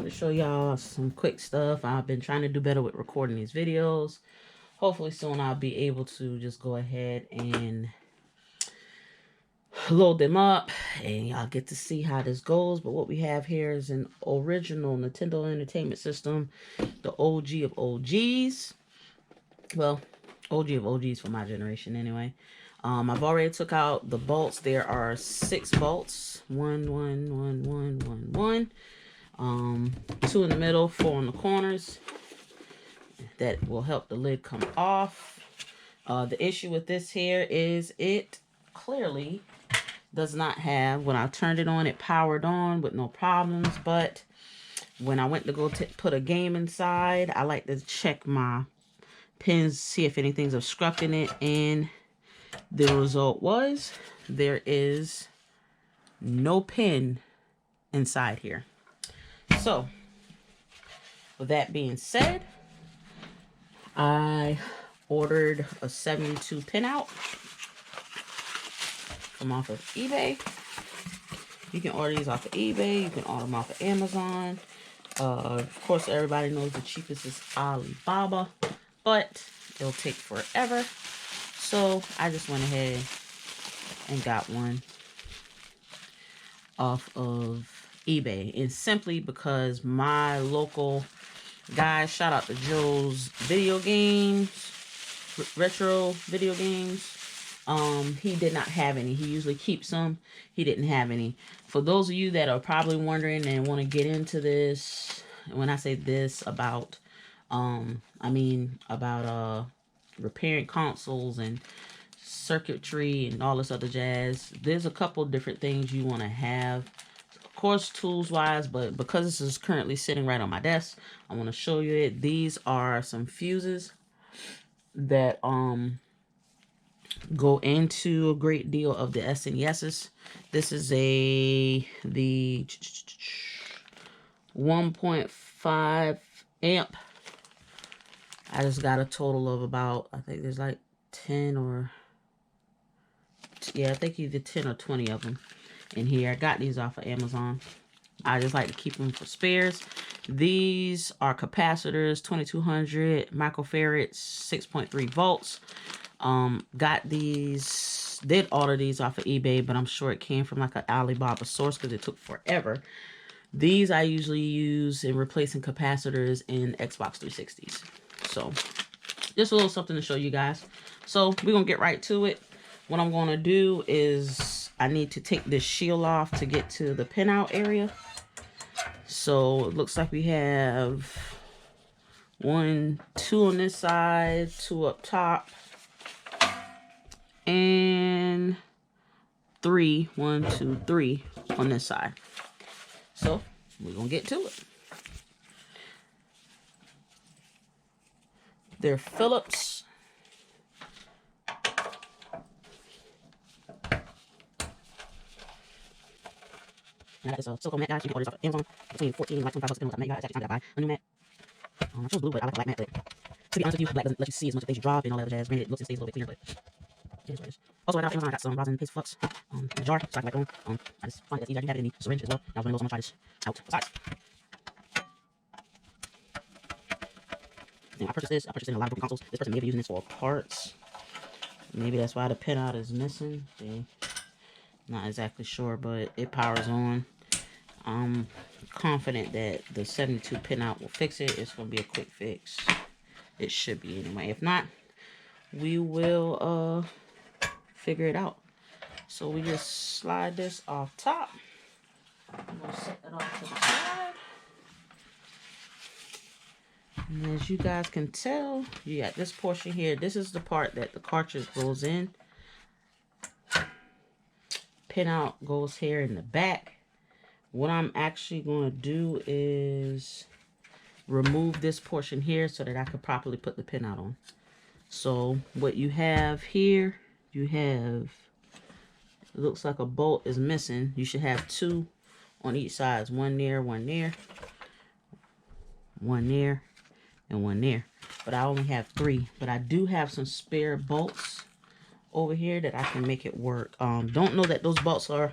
wanted to show y'all some quick stuff. I've been trying to do better with recording these videos. Hopefully soon I'll be able to just go ahead and load them up and y'all get to see how this goes. But what we have here is an original Nintendo Entertainment System, the OG of OGs. Well, OG of OGs for my generation anyway. I've already took out the bolts. There are 6 bolts. 1, 1, 1, 1, 1, 1. 2 in the middle, 4 on the corners. That will help the lid come off. The issue with this here is it clearly does not have, when I turned it on, it powered on with no problems. But when I went to go put a game inside, I like to check my pins, see if anything's obstructing it. And the result was there is no pin inside here. So, with that being said, I ordered a 72 pinout from off of eBay. You can order these off of eBay. You can order them off of Amazon. Of course, everybody knows the cheapest is Alibaba, but it'll take forever. So I just went ahead and got one off of eBay, and simply because my local guys, shout out to Joe's Video Games, Retro Video Games, he did not have any. He usually keeps them. He didn't have any. For those of you that are probably wondering and want to get into this, when I say this, about I mean about repairing consoles and circuitry and all this other jazz, there's a couple different things you want to have, of course, tools wise, but because this is currently sitting right on my desk, I want to show you it. These are some fuses that go into a great deal of the SNESs. This is the 1.5 amp. I just got a total of about, I think there's like 10 or, yeah, I think either 10 or 20 of them in here. I got these off of Amazon. I just like to keep them for spares. These are capacitors, 2200 microfarads, 6.3 volts. Got these, did order these off of eBay, but I'm sure it came from like an Alibaba source because it took forever. These I usually use in replacing capacitors in Xbox 360s. So, just a little something to show you guys. So, we're going to get right to it. What I'm going to do is I need to take this shield off to get to the pinout area. So, it looks like we have 1, 2 on this side, 2 up top, and 3, 1, 2, 3 on this side. So, we're going to get to it. They're Phillips. I got this silicone mat, guys. You can order this off of Amazon between 14 and like 25 bucks depending on what mat you got. It's actually time to buy a new mat. I chose blue, but I like black mat. But to be honest with you, black doesn't let you see as much of things you drop and all that other jazz. Granted, it looks and stays a little bit cleaner, but it is what it is. Also, right off Amazon, I got some rosin paste flux in a jar, so I can wipe it on. I just find it that's easy. I do have it in the syringe as well. Now, when I'm going to try this out. Besides, I purchased this. I purchased it in a lot of broken consoles. This person may be using this for parts. Maybe that's why the pinout is missing. Not exactly sure, but it powers on. I'm confident that the 72 pinout will fix it. It's going to be a quick fix. It should be anyway. If not, we will figure it out. So we just slide this off top. I'm going to set that off to the side. And as you guys can tell, you got this portion here. This is the part that the cartridge goes in. Pinout goes here in the back. What I'm actually going to do is remove this portion here so that I can properly put the pinout on. So what you have here, you have, it looks like a bolt is missing. You should have 2 on each side. One there, one there, one there, and one there. But I only have 3. But I do have some spare bolts over here that I can make it work. Don't know that those bolts are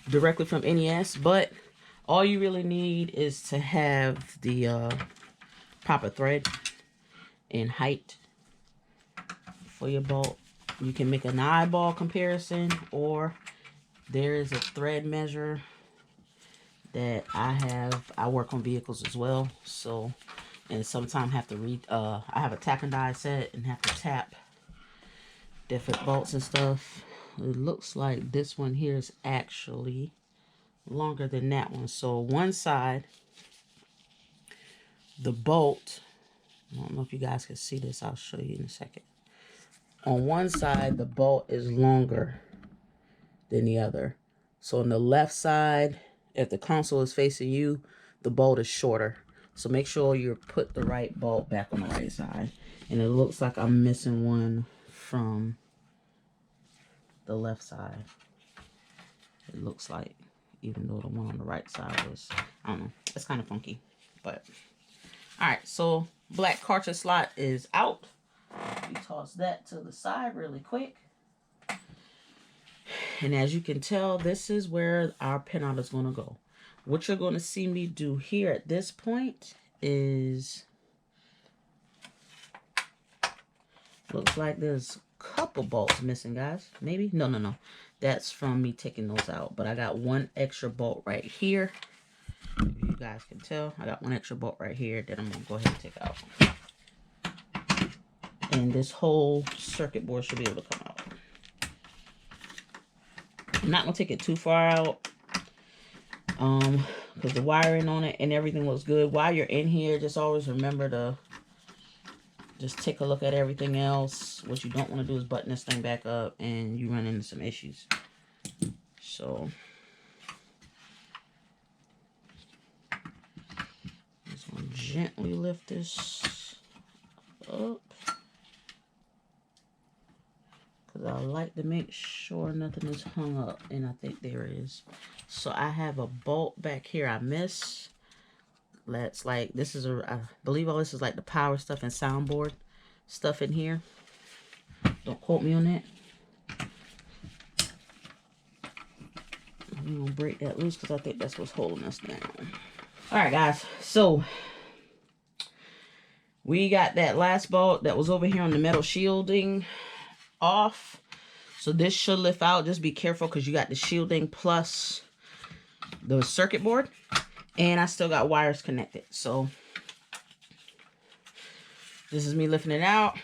directly from NES, but All you really need is to have the proper thread and height for your bolt. You can make an eyeball comparison, or there is a thread measure that I have. I work on vehicles as well, so, and sometimes have to read, I have a tap and die set and have to tap different bolts and stuff. It looks like this one here is actually longer than that one. So one side, the bolt, I don't know if you guys can see this, I'll show you in a second. On one side, the bolt is longer than the other. So on the left side, if the console is facing you, the bolt is shorter. So make sure you put the right bolt back on the right side. And it looks like I'm missing one from the left side. It looks like, even though the one on the right side was, I don't know, it's kind of funky. But, all right, so black cartridge slot is out. We toss that to the side really quick. And as you can tell, this is where our pinout is going to go. What you're going to see me do here at this point is, looks like there's a couple bolts missing, guys. Maybe? No. That's from me taking those out. But I got one extra bolt right here. If you guys can tell, I got one extra bolt right here that I'm going to go ahead and take out. And this whole circuit board should be able to come out. I'm not going to take it too far out, because the wiring on it and everything looks good. While you're in here, just always remember to just take a look at everything else. What you don't want to do is button this thing back up and you run into some issues. So just want to gently lift this up, because I like to make sure nothing is hung up, and I think there is. So I have a bolt back here I missed. That's like, this is I believe all this is like the power stuff and soundboard stuff in here. Don't quote me on that. I'm gonna break that loose because I think that's what's holding us down. All right, guys. So we got that last bolt that was over here on the metal shielding off. So this should lift out. Just be careful because you got the shielding plus the circuit board. And I still got wires connected. So this is me lifting it out.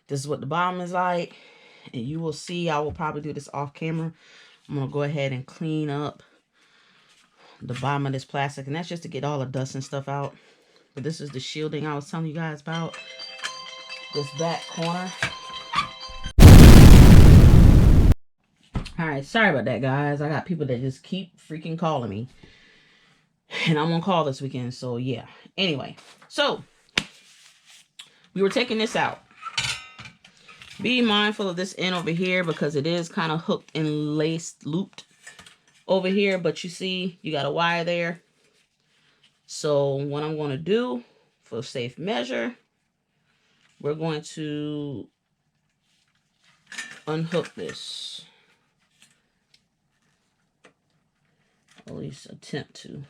This is what the bottom is like. And you will see, I will probably do this off camera. I'm going to go ahead and clean up the bottom of this plastic. And that's just to get all the dust and stuff out. But this is the shielding I was telling you guys about. This back corner. Alright, sorry about that, guys. I got people that just keep freaking calling me. And I'm on call this weekend, so yeah. Anyway, so we were taking this out. Be mindful of this end over here because it is kind of hooked and laced, looped over here. But you see, you got a wire there. So what I'm going to do for safe measure, we're going to unhook this. At least attempt to.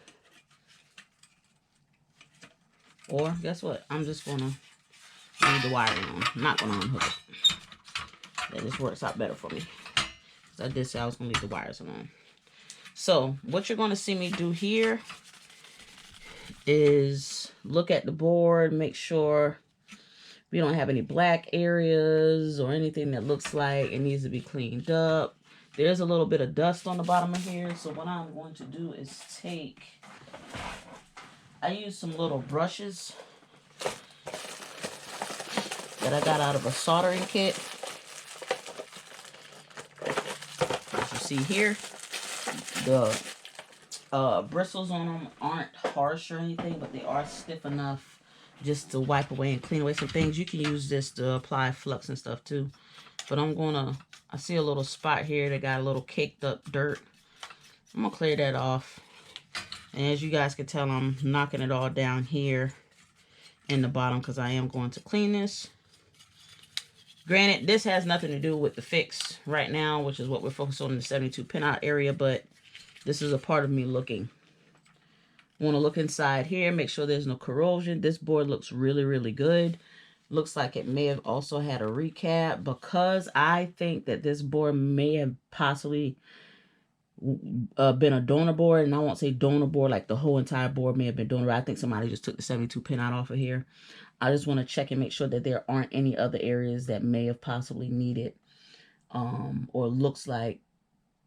Or guess what? I'm just going to leave the wiring on. I'm not going to unhook it. That just works out better for me. Because I did say I was going to leave the wires on. So what you're going to see me do here is look at the board, make sure we don't have any black areas or anything that looks like it needs to be cleaned up. There's a little bit of dust on the bottom of here. So what I'm going to do is I use some little brushes that I got out of a soldering kit. As you see here, the bristles on them aren't harsh or anything, but they are stiff enough just to wipe away and clean away some things. You can use this to apply flux and stuff too. But I see a little spot here that got a little caked up dirt. I'm going to clear that off. And as you guys can tell, I'm knocking it all down here in the bottom because I am going to clean this. Granted, this has nothing to do with the fix right now, which is what we're focused on in the 72 pinout area, but this is a part of me looking. Want to look inside here, make sure there's no corrosion. This board looks really, really good. Looks like it may have also had a recap, because I think that this board may have possibly been a donor board. And I won't say donor board like the whole entire board may have been donor. I think somebody just took the 72 pin out off of here. I just want to check and make sure that there aren't any other areas that may have possibly needed or looks like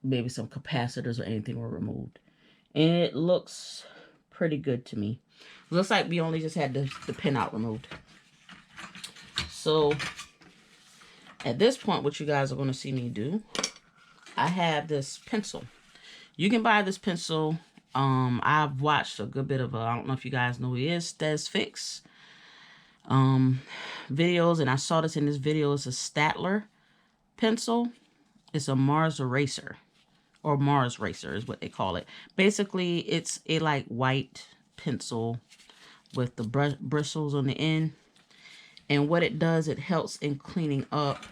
maybe some capacitors or anything were removed. And it looks pretty good to me. Looks like we only just had the pin out removed. So at this point, what you guys are going to see me do, I have this pencil. You can buy this pencil. I've watched a good bit of, I don't know if you guys know who he is, Stes Fix videos, and I saw this in this video. It's a Statler pencil. It's a Mars Eraser, or Mars Racer is what they call it. Basically, it's a like white pencil with the bristles on the end. And what it does, it helps in cleaning up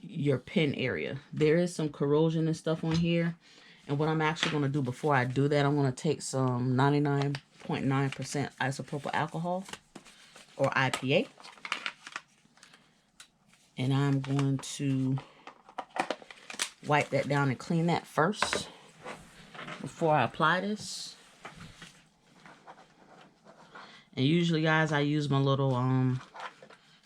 your pen area. There is some corrosion and stuff on here. And what I'm actually going to do before I do that, I'm going to take some 99.9% isopropyl alcohol, or IPA. And I'm going to wipe that down and clean that first before I apply this. And usually, guys, I use my little,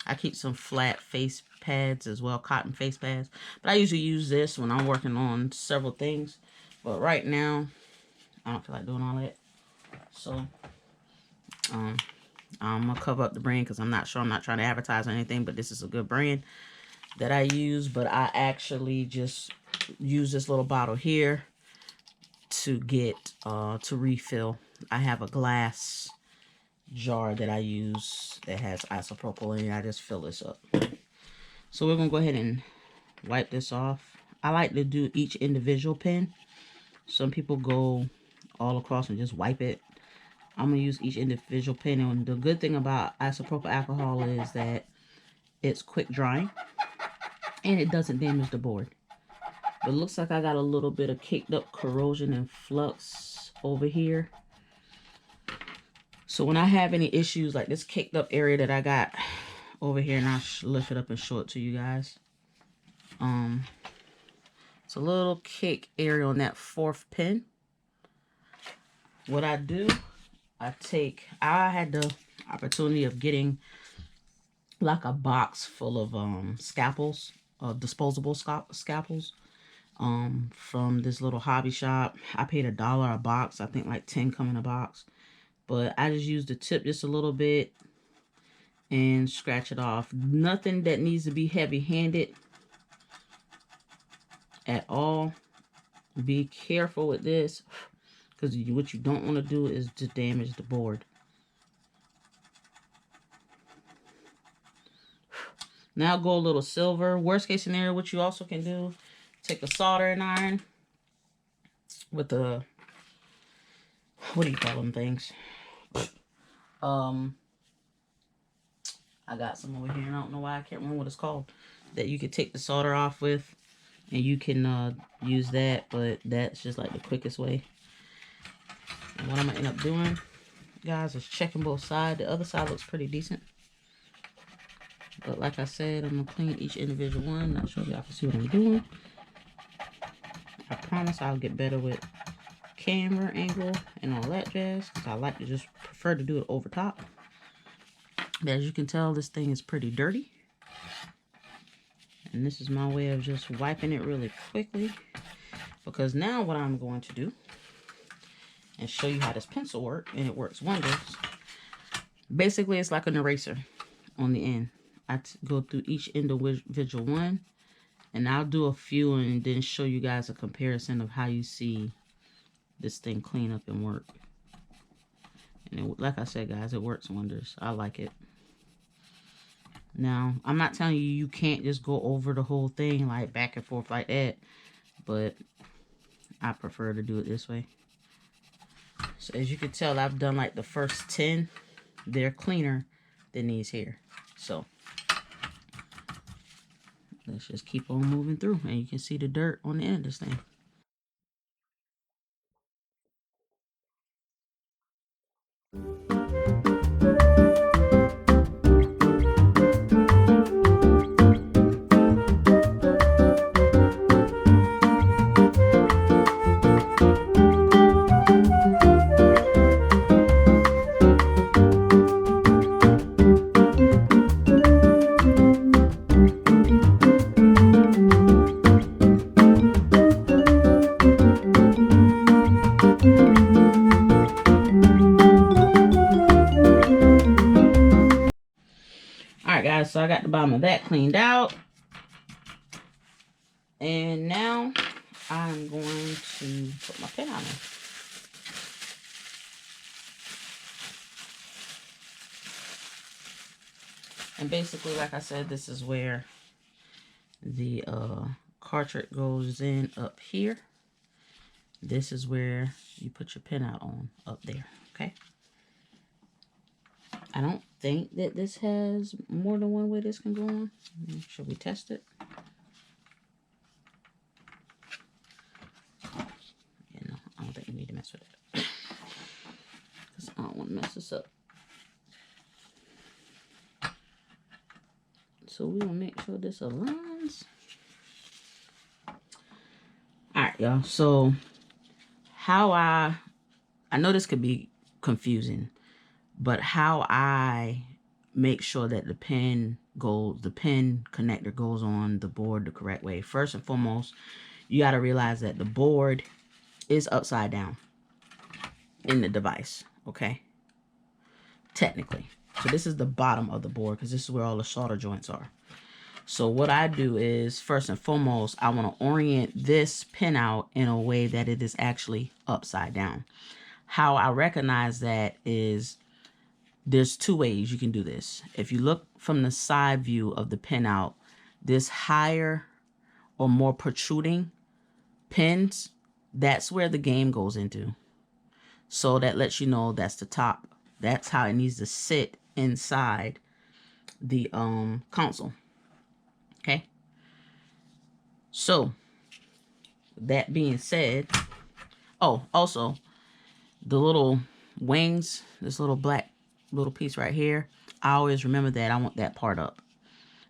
I keep some flat face pads as well, cotton face pads. But I usually use this when I'm working on several things. But right now, I don't feel like doing all that. So, I'm going to cover up the brand because I'm not sure. I'm not trying to advertise or anything, but this is a good brand that I use. But I actually just use this little bottle here to get, to refill. I have a glass jar that I use that has isopropyl in it. I just fill this up. So we're going to go ahead and wipe this off. I like to do each individual pen. Some people go all across and just wipe it. I'm going to use each individual pen. And the good thing about isopropyl alcohol is that it's quick drying and it doesn't damage the board. It looks like I got a little bit of caked up corrosion and flux over here. So when I have any issues like this caked up area that I got over here, and I'll lift it up and show it to you guys. It's a little kick area on that fourth pin. What I do, I had the opportunity of getting like a box full of scalpels, disposable scalpels, from this little hobby shop. I paid $1 a box. I think like 10 come in a box. But I just used the tip just a little bit and scratch it off. Nothing that needs to be heavy-handed at all. Be careful with this, because what you don't want to do is to damage the board. Now go a little silver. Worst case scenario, what you also can do, take a soldering iron with a, what do you call them things? I got some over here, and I don't know why I can't remember what it's called, that you could take the solder off with, and you can use that, but that's just like the quickest way. And what I'm gonna end up doing, guys, is checking both sides. The other side looks pretty decent, but like I said, I'm gonna clean each individual one. Not sure if y'all can see what I'm doing. I promise I'll get better with camera angle and all that jazz, because I like to just prefer to do it over top. But as you can tell, this thing is pretty dirty. And this is my way of just wiping it really quickly. Because now what I'm going to do, and show you how this pencil works, and it works wonders. Basically, it's like an eraser on the end. I go through each individual one, and I'll do a few and then show you guys a comparison of how you see this thing clean up and work. And it, like I said, guys, it works wonders. I like it. Now, I'm not telling you you can't just go over the whole thing like back and forth like that, but I prefer to do it this way. So as you can tell, I've done like the first 10. They're cleaner than these here. So let's just keep on moving through, and you can see the dirt on the end of this thing. guys, so I got the bottom of that cleaned out. And now I'm going to put my pin on it. And basically, like I said, this is where the cartridge goes in up here. This is where you put your pin out on up there, okay? I don't think that this has more than one way this can go on. Should we test it? Yeah, no, I don't think we need to mess with it. Because I don't want to mess this up. So we will make sure this aligns. Alright, y'all. So how I know this could be confusing, but how I make sure that the pin connector goes on the board the correct way. First and foremost, you got to realize that the board is upside down in the device, okay? Technically. So this is the bottom of the board because this is where all the solder joints are. So what I do is, first and foremost, I want to orient this pin out in a way that it is actually upside down. How I recognize that is there's two ways you can do this. If you look from the side view of the pin out, this higher or more protruding pins, that's where the game goes into. So that lets you know that's the top. That's how it needs to sit inside the console. Okay. So that being said, oh, also the little wings, this little black little piece right here, I always remember that I want that part up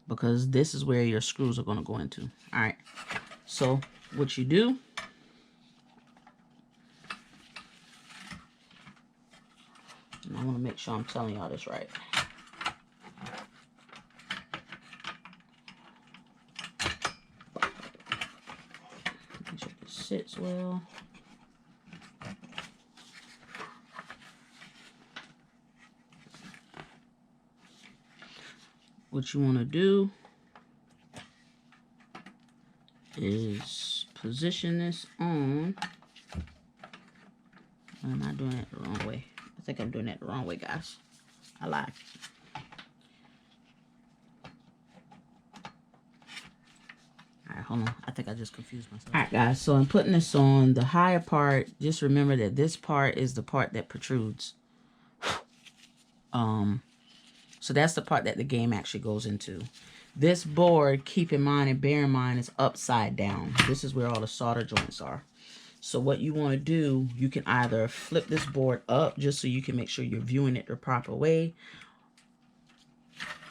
because this is where your screws are going to go into. All right. So what you do, and I want to make sure I'm telling y'all this right. Make sure it sits well. What you want to do is position this on. Or am I doing it the wrong way? I think I'm doing that the wrong way, guys. I lied. Alright, hold on. I think I just confused myself. Alright, guys. So in putting this on, the higher part, just remember that this part is the part that protrudes. So that's the part that the game actually goes into. This board, keep in mind and bear in mind, is upside down. This is where all the solder joints are. So what you want to do, you can either flip this board up just so you can make sure you're viewing it the proper way,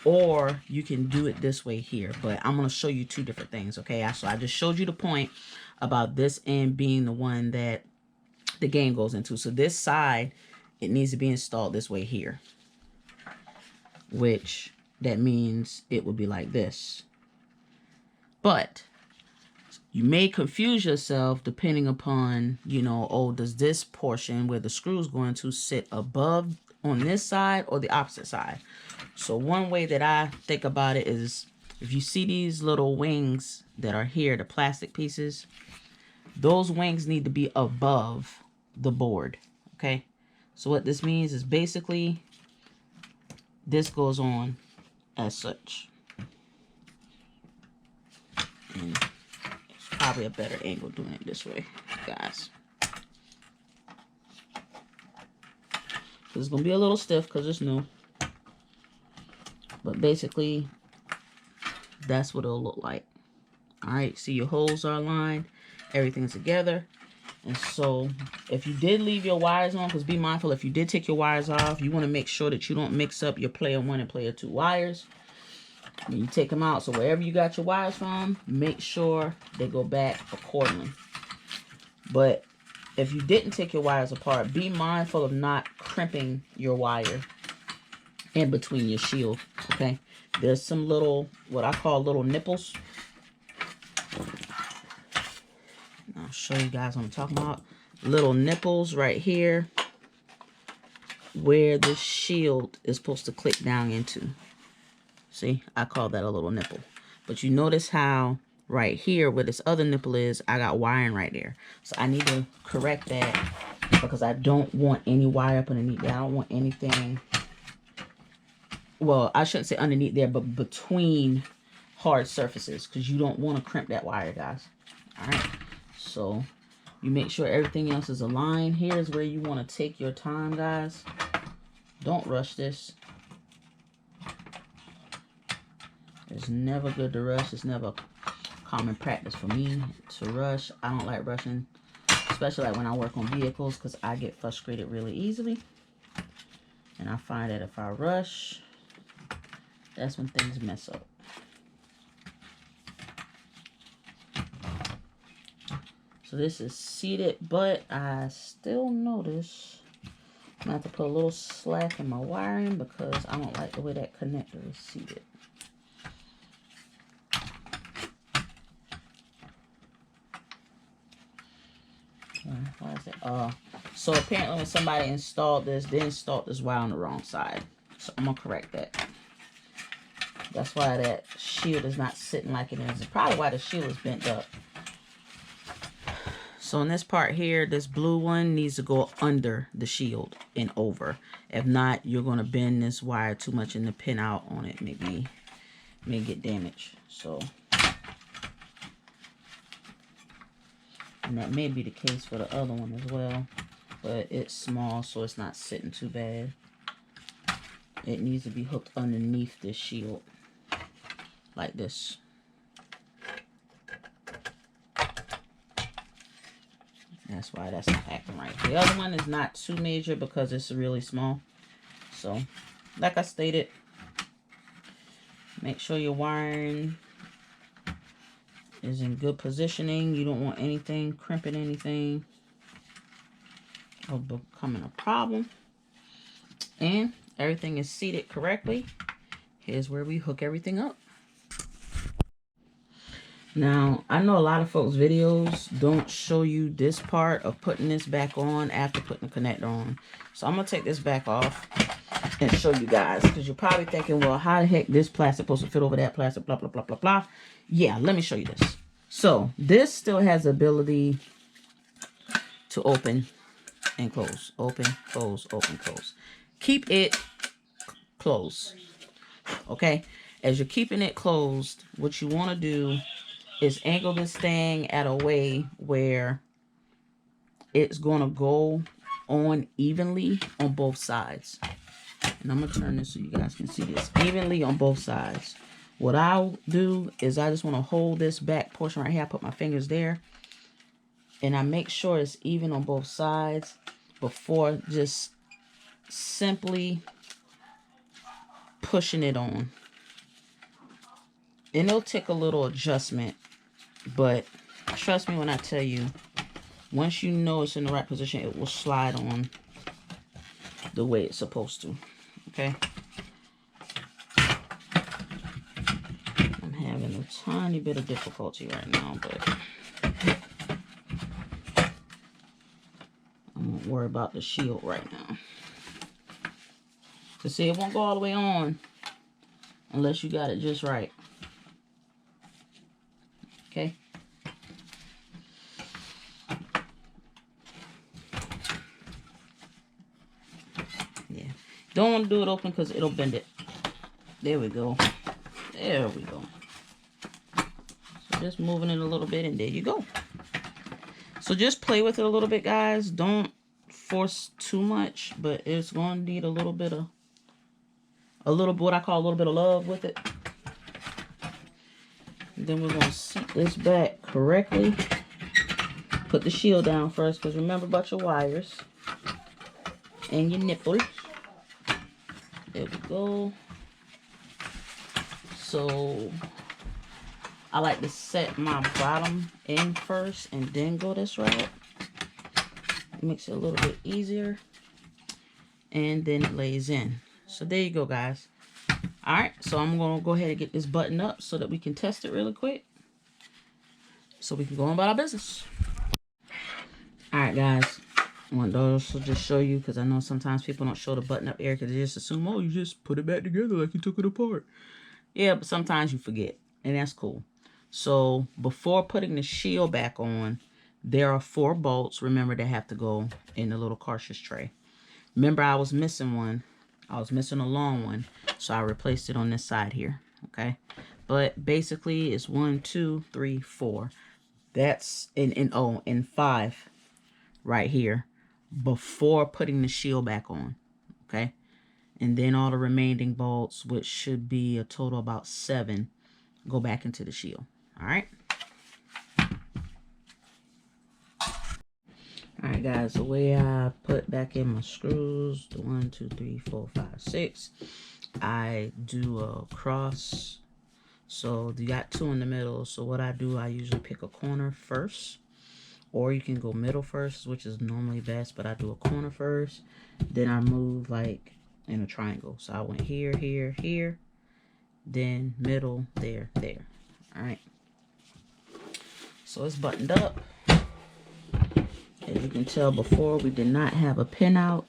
or you can do it this way here. But I'm going to show you two different things, okay? So I just showed you the point about this end being the one that the game goes into. So this side, it needs to be installed this way here, which that means it would be like this. But you may confuse yourself depending upon, you know, oh, does this portion where the screw is going to sit above on this side or the opposite side? So one way that I think about it is, if you see these little wings that are here, the plastic pieces, those wings need to be above the board, okay? So what this means is basically this goes on as such. And it's probably a better angle doing it this way, guys. It's going to be a little stiff because it's new. But basically, that's what it'll look like. Alright, see your holes are aligned. Everything's together. And so, if you did leave your wires on, because be mindful, if you did take your wires off, you want to make sure that you don't mix up your player 1 and player 2 wires. When you take them out, so wherever you got your wires from, make sure they go back accordingly. But if you didn't take your wires apart, be mindful of not crimping your wire in between your shield, okay? There's some little, what I call little nipples. I'll show you guys what I'm talking about. Little nipples right here where the shield is supposed to click down into. See, I call that a little nipple. But you notice how right here where this other nipple is, I got wiring right there. So I need to correct that because I don't want any wire up underneath there. I don't want anything. Well, I shouldn't say underneath there, but between hard surfaces, because you don't want to crimp that wire, guys. All right. So you make sure everything else is aligned. Here's where you want to take your time, guys. Don't rush this. It's never good to rush. It's never common practice for me to rush. I don't like rushing, especially like when I work on vehicles, because I get frustrated really easily. And I find that if I rush, that's when things mess up. So this is seated, but I still notice I'm going to have to put a little slack in my wiring because I don't like the way that connector is seated. Why is that? So apparently when somebody installed this, they installed this wire on the wrong side. So I'm going to correct that. That's why that shield is not sitting like it is. It's probably why the shield is bent up. So in this part here, this blue one needs to go under the shield and over. If not, you're going to bend this wire too much and the pin out on it may get damaged. So, and that may be the case for the other one as well. But it's small, so it's not sitting too bad. It needs to be hooked underneath this shield. Like this. That's why that's not acting right. The other one is not too major because it's really small. So, like I stated, make sure your wiring is in good positioning. You don't want anything crimping anything or becoming a problem. And everything is seated correctly. Here's where we hook everything up. Now, I know a lot of folks' videos don't show you this part of putting this back on after putting the connector on. So I'm going to take this back off and show you guys. Because you're probably thinking, well, how the heck this plastic supposed to fit over that plastic, blah, blah, blah, blah, blah. Yeah, let me show you this. So this still has the ability to open and close. Open, close, open, close. Keep it closed. Okay? As you're keeping it closed, what you want to do is angle this thing at a way where it's going to go on evenly on both sides. And I'm going to turn this so you guys can see this. Evenly on both sides. What I'll do is I just want to hold this back portion right here. I put my fingers there. And I make sure it's even on both sides before just simply pushing it on. And it'll take a little adjustment. But trust me when I tell you, once you know it's in the right position, it will slide on the way it's supposed to. Okay? I'm having a tiny bit of difficulty right now, but I won't worry about the shield right now. To see, it won't go all the way on unless you got it just right. Okay. Yeah. Don't want to do it open because it'll bend it. There we go. There we go. So just moving it a little bit and there you go. So just play with it a little bit, guys. Don't force too much, but it's going to need a little bit of, what I call a little bit of love with it. Then we're going to seat this back correctly. Put the shield down first, because remember about your wires and your nipple. There we go. So I like to set my bottom in first and then go this route. It makes it a little bit easier. And then it lays in. So there you go, guys. Alright, so I'm going to go ahead and get this button up so that we can test it really quick. So we can go on about our business. Alright, guys. I want to also just show you, because I know sometimes people don't show the button up area because they just assume, oh, you just put it back together like you took it apart. Yeah, but sometimes you forget, and that's cool. So before putting the shield back on, there are 4 bolts. Remember, they have to go in the little cartridge tray. Remember, I was missing one. I was missing a long one, so I replaced it on this side here, okay? But basically, it's 1, 2, 3, 4. That's in 5 right here before putting the shield back on, okay? And then all the remaining bolts, which should be a total about 7, go back into the shield. All right. All right, guys. The way I put back in my screws, the 1, 2, 3, 4, 5, 6. I do a cross. So you got 2 in the middle. So what I do, I usually pick a corner first, or you can go middle first, which is normally best. But I do a corner first. Then I move like in a triangle. So I went here, here, here. Then middle, there, there. All right. So it's buttoned up. As you can tell, before we did not have a pin out,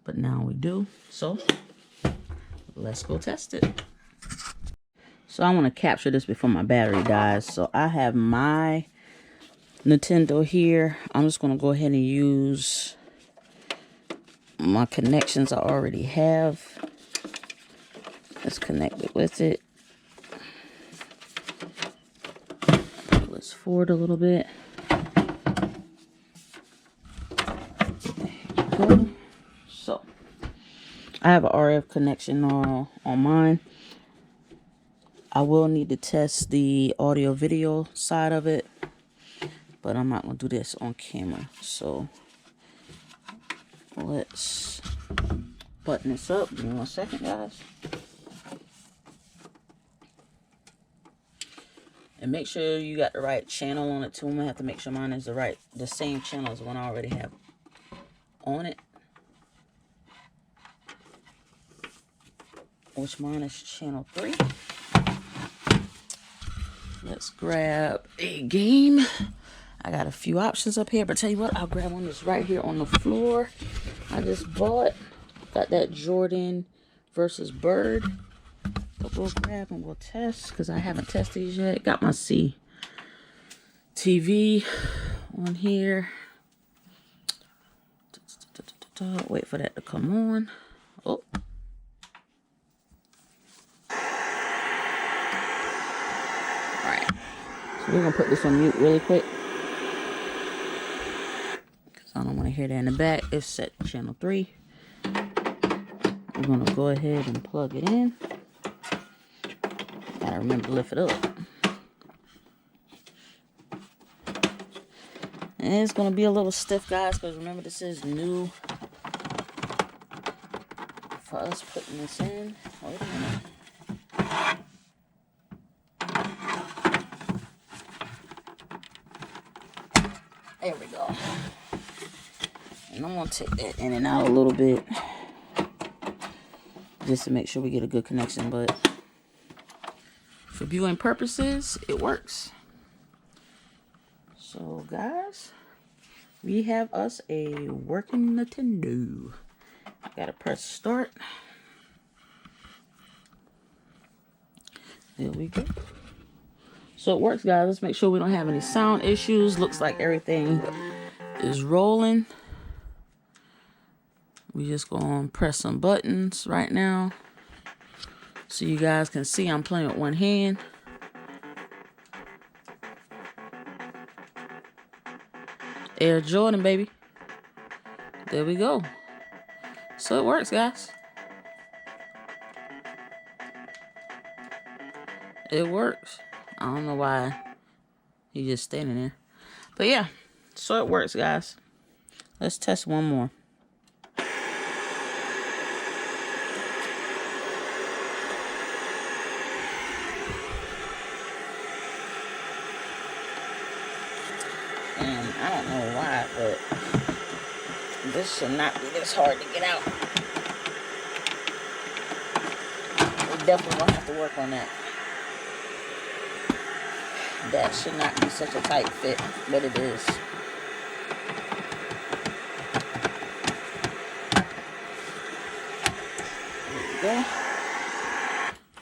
but now we do. So let's go test it. So I want to capture this before my battery dies. So I have my Nintendo here. I'm just going to go ahead and use my connections I already have. Let's connect it with it. Let's forward a little bit. Go. So I have an RF connection on mine. I will need to test the audio video side of it, but I'm not going to do this on camera. So let's button this up. Give me 1 second, guys. And make sure you got the right channel on it too. I'm going to have to make sure mine is the same channel as the one I already have on it. Which mine is channel 3. Let's grab a game. I got a few options up here, but tell you what, I'll grab one that's right here on the floor. I just bought. Got that Jordan versus Bird. But we'll grab and we'll test because I haven't tested these yet. Got my TV on here. Wait for that to come on. Oh. Alright. So we're going to put this on mute really quick. Because I don't want to hear that in the back. It's set to channel 3. We're going to go ahead and plug it in. Gotta remember to lift it up. And it's going to be a little stiff, guys, because remember this is new for us putting this in. Wait a minute. There we go. And I'm going to take that in and out a little bit just to make sure we get a good connection. But for viewing purposes, it works. So, guys, we have us a working Nintendo. Gotta press start. There we go. So it works, guys. Let's make sure we don't have any sound issues. Looks like everything is rolling. We just gonna press some buttons right now so you guys can see I'm playing with one hand. Air Jordan, baby. There we go. So it works, guys. It works. I don't know why he's just standing there. But yeah, so it works, guys. Let's test one more. And I don't know why, but this should not be this hard to get out. We definitely gonna have to work on that. That should not be such a tight fit, but it is. There we go.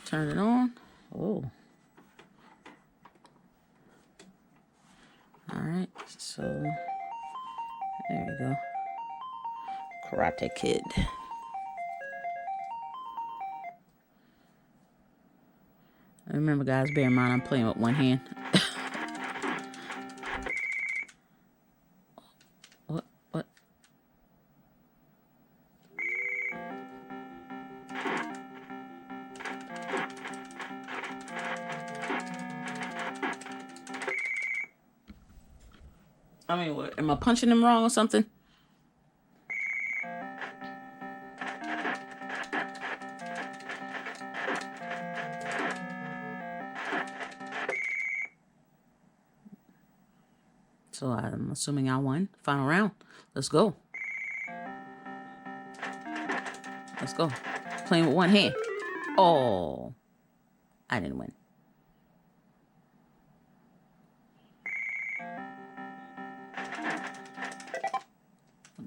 Turn it on. Oh. All right. So there we go. Karate Kid. Remember, guys, bear in mind I'm playing with one hand. What? I mean, what? Am I punching him wrong or something? So I'm assuming I won. Final round. Let's go. Let's go. Playing with one hand. Oh, I didn't win.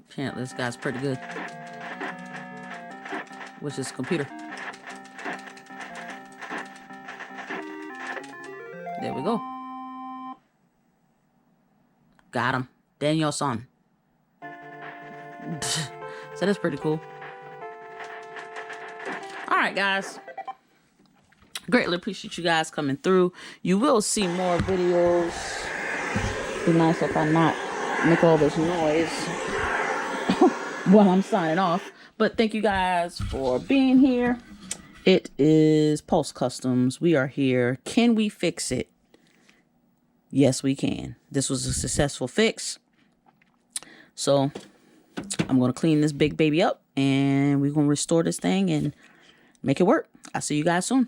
Apparently this guy's pretty good. Which is computer. There we go. Got him. Daniel-san. So that's pretty cool. All right, guys. Greatly appreciate you guys coming through. You will see more videos. Be nice if I not make all this noise while I'm signing off. But thank you guys for being here. It is Pulse Customs. We are here. Can we fix it? Yes, we can. This was a successful fix. So I'm going to clean this big baby up and we're going to restore this thing and make it work. I'll see you guys soon.